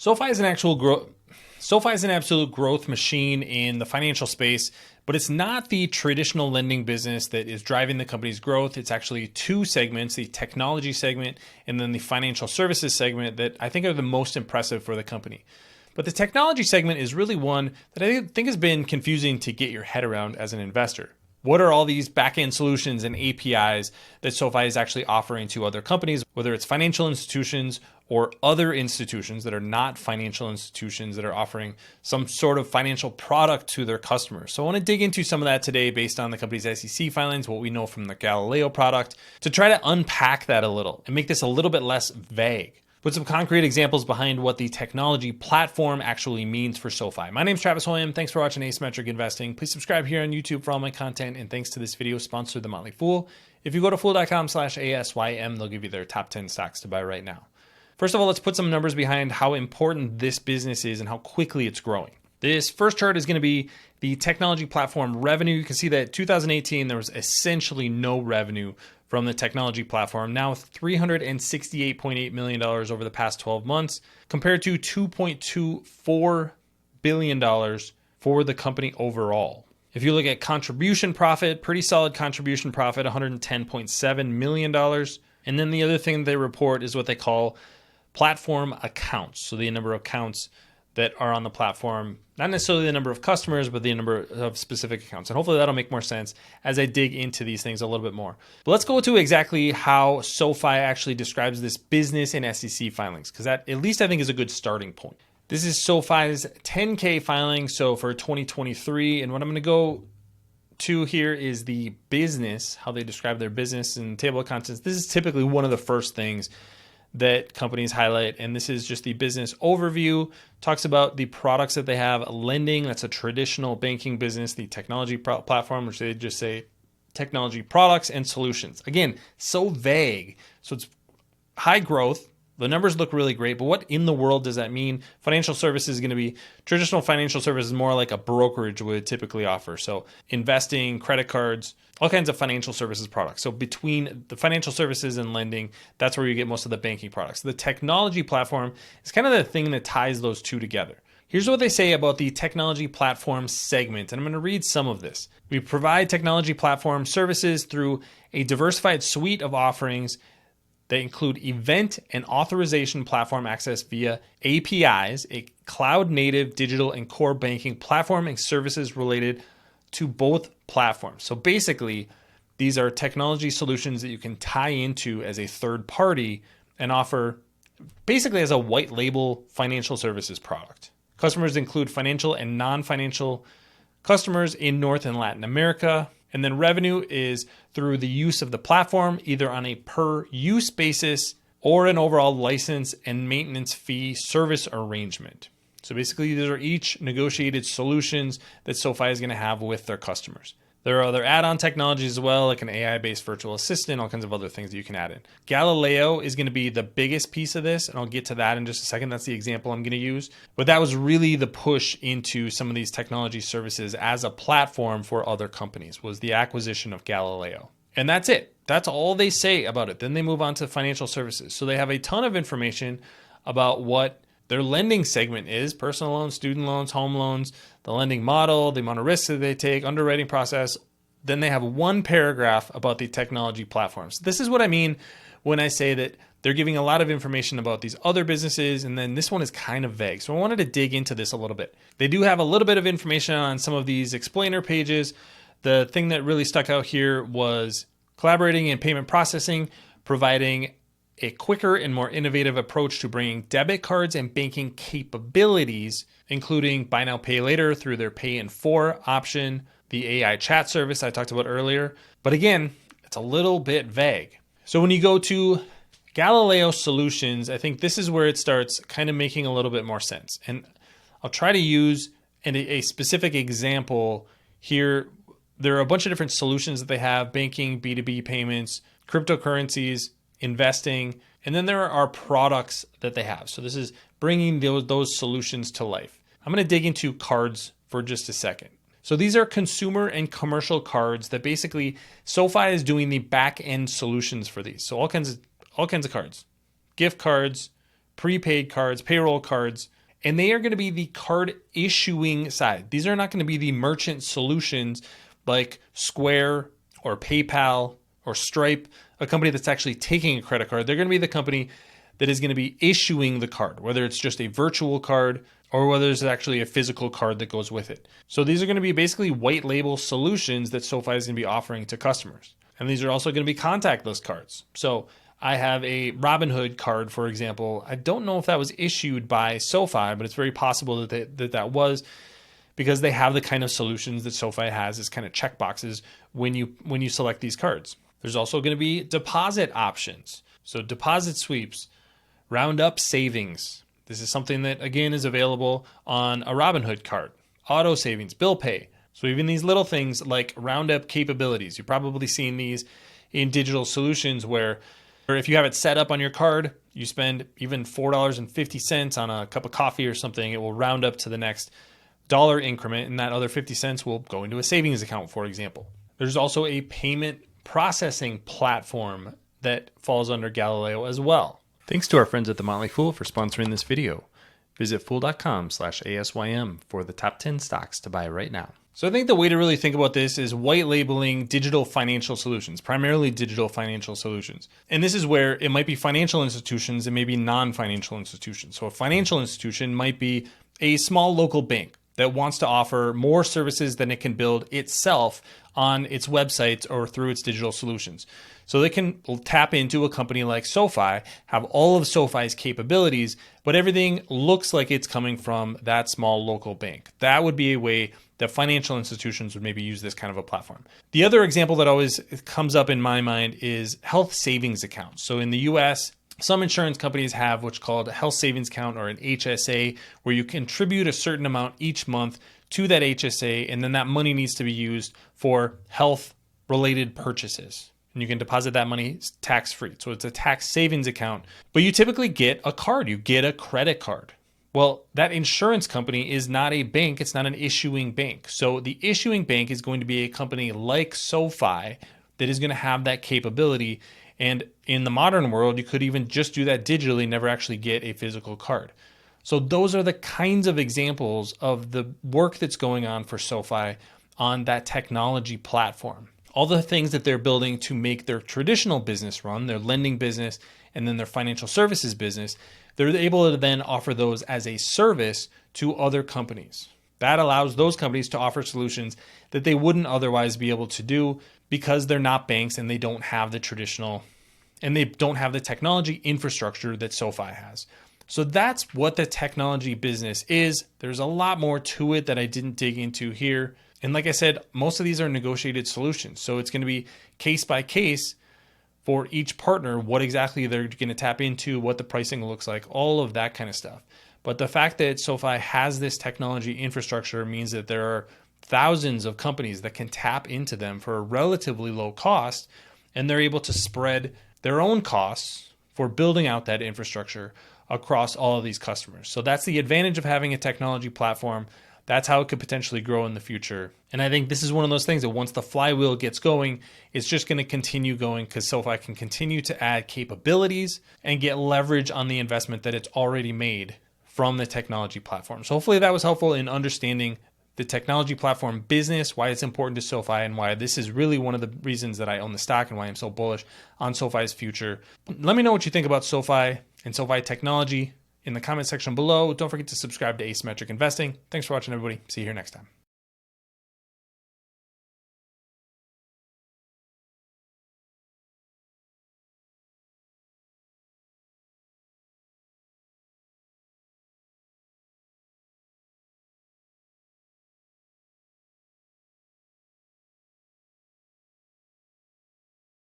SoFi is an actual growth. SoFi is an absolute growth machine in the financial space, but it's not the traditional lending business that is driving the company's growth. It's actually two segments, the technology segment and then the financial services segment, that I think are the most impressive for the company. But the technology segment is really one that I think has been confusing to get your head around as an investor. What are all these back-end solutions and APIs that SoFi is actually offering to other companies, whether it's financial institutions or other institutions that are not financial institutions that are offering some sort of financial product to their customers? So I want to dig into some of that today based on the company's SEC filings, what we know from the Galileo product, to try to unpack that a little and make this a little bit less vague. Put some concrete examples behind what the technology platform actually means for SoFi. My name is Travis Hoium. Thanks for watching Asymmetric Investing. Please subscribe here on YouTube for all my content. And thanks to this video sponsor, The Motley Fool. If you go to fool.com/ASYM, they'll give you their top 10 stocks to buy right now. First of all, let's put some numbers behind how important this business is and how quickly it's growing. This first chart is going to be the technology platform revenue. You can see that 2018, there was essentially no revenue from the technology platform. Now $368.8 million over the past 12 months compared to $2.24 billion for the company overall. If you look at contribution profit, pretty solid contribution profit, $110.7 million. And then the other thing they report is what they call platform accounts. So the number of accounts that are on the platform, not necessarily the number of customers, but the number of specific accounts. And hopefully that'll make more sense as I dig into these things a little bit more. But let's go to exactly how SoFi actually describes this business in SEC filings, because that at least I think is a good starting point. This is SoFi's 10K filing, so for 2023. And what I'm going to go to here is the business, how they describe their business and table of contents. This is typically one of the first things that companies highlight. And this is just the business overview, talks about the products that they have. Lending, that's a traditional banking business. The technology platform, which they just say technology products and solutions. Again, so vague. So it's high growth. The numbers look really great, but what in the world does that mean? Financial services is going to be traditional financial services, more like a brokerage would typically offer. So investing, credit cards, all kinds of financial services products. So between the financial services and lending, that's where you get most of the banking products. The technology platform is kind of the thing that ties those two together. Here's what they say about the technology platform segment, and I'm going to read some of this. We provide technology platform services through a diversified suite of offerings that include event and authorization platform access via APIs, a cloud-native digital and core banking platform, and services related to both platforms. So basically, these are technology solutions that you can tie into as a third party and offer basically as a white label financial services product. Customers include financial and non-financial customers in North and Latin America. And then revenue is through the use of the platform, either on a per use basis or an overall license and maintenance fee service arrangement. So basically, these are each negotiated solutions that SoFi is going to have with their customers. There are other add-on technologies as well, like an AI-based virtual assistant, all kinds of other things that you can add in. Galileo is going to be the biggest piece of this, and I'll get to that in just a second. That's the example I'm going to use. But that was really the push into some of these technology services as a platform for other companies, was the acquisition of Galileo. And that's it. That's all they say about it. Then they move on to financial services. So they have a ton of information about what their lending segment is: personal loans, student loans, home loans, the lending model, the amount of risks that they take, underwriting process. Then they have one paragraph about the technology platforms. This is what I mean when I say that they're giving a lot of information about these other businesses, and then this one is kind of vague. So I wanted to dig into this a little bit. They do have a little bit of information on some of these explainer pages. The thing that really stuck out here was collaborating in payment processing, providing a quicker and more innovative approach to bringing debit cards and banking capabilities, including buy now, pay later through their pay in 4 option, the AI chat service I talked about earlier. But again, it's a little bit vague. So when you go to Galileo Solutions, I think this is where it starts kind of making a little bit more sense. And I'll try to use a specific example here. There are a bunch of different solutions that they have: banking, B2B payments, cryptocurrencies, investing, and then there are products that they have. So this is bringing those solutions to life. I'm going to dig into cards for just a second. So these are consumer and commercial cards that basically SoFi is doing the back end solutions for these. So all kinds of cards, gift cards, prepaid cards, payroll cards, and they are going to be the card issuing side. These are not going to be the merchant solutions like Square or PayPal or Stripe, a company that's actually taking a credit card. They're going to be the company that is going to be issuing the card, whether it's just a virtual card or whether there's actually a physical card that goes with it. So these are going to be basically white label solutions that SoFi is going to be offering to customers. And these are also going to be contactless cards. So I have a Robinhood card, for example. I don't know if that was issued by SoFi, but it's very possible that was, because they have the kind of solutions that SoFi has as kind of checkboxes when you select these cards. There's also going to be deposit options. So deposit sweeps, roundup savings. This is something that, again, is available on a Robinhood card. Auto savings, bill pay. So even these little things like roundup capabilities, you've probably seen these in digital solutions where if you have it set up on your card, you spend even $4.50 on a cup of coffee or something, it will round up to the next dollar increment, and that other 50 cents will go into a savings account, for example. There's also a payment processing platform that falls under Galileo as well. Thanks to our friends at The Motley Fool for sponsoring this video. Visit fool.com/ASYM for the top 10 stocks to buy right now. So I think the way to really think about this is white labeling digital financial solutions, primarily digital financial solutions. And this is where it might be financial institutions and maybe non-financial institutions. So a financial institution might be a small local bank that wants to offer more services than it can build itself on its websites or through its digital solutions. So they can tap into a company like SoFi, have all of SoFi's capabilities, but everything looks like it's coming from that small local bank. That would be a way that financial institutions would maybe use this kind of a platform. The other example that always comes up in my mind is health savings accounts. So in the US, some insurance companies have what's called a health savings account or an HSA, where you contribute a certain amount each month to that HSA, and then that money needs to be used for health-related purchases. And you can deposit that money tax-free. So it's a tax savings account. But you typically get a card. You get a credit card. Well, that insurance company is not a bank. It's not an issuing bank. So the issuing bank is going to be a company like SoFi that is going to have that capability. And in the modern world, you could even just do that digitally, never actually get a physical card. So those are the kinds of examples of the work that's going on for SoFi on that technology platform. All the things that they're building to make their traditional business run, their lending business, and then their financial services business, they're able to then offer those as a service to other companies. That allows those companies to offer solutions that they wouldn't otherwise be able to do because they're not banks and they don't have the traditional, and they don't have the technology infrastructure that SoFi has. So that's what the technology business is. There's a lot more to it that I didn't dig into here. And like I said, most of these are negotiated solutions. So it's going to be case by case for each partner, what exactly they're going to tap into, what the pricing looks like, all of that kind of stuff. But the fact that SoFi has this technology infrastructure means that there are thousands of companies that can tap into them for a relatively low cost, and they're able to spread their own costs for building out that infrastructure across all of these customers. So that's the advantage of having a technology platform. That's how it could potentially grow in the future. And I think this is one of those things that once the flywheel gets going, it's just going to continue going because SoFi can continue to add capabilities and get leverage on the investment that it's already made from the technology platform. So hopefully that was helpful in understanding the technology platform business, why it's important to SoFi, and why this is really one of the reasons that I own the stock and why I'm so bullish on SoFi's future. Let me know what you think about SoFi and SoFi technology in the comment section below. Don't forget to subscribe to Asymmetric Investing. Thanks for watching, everybody. See you here next time.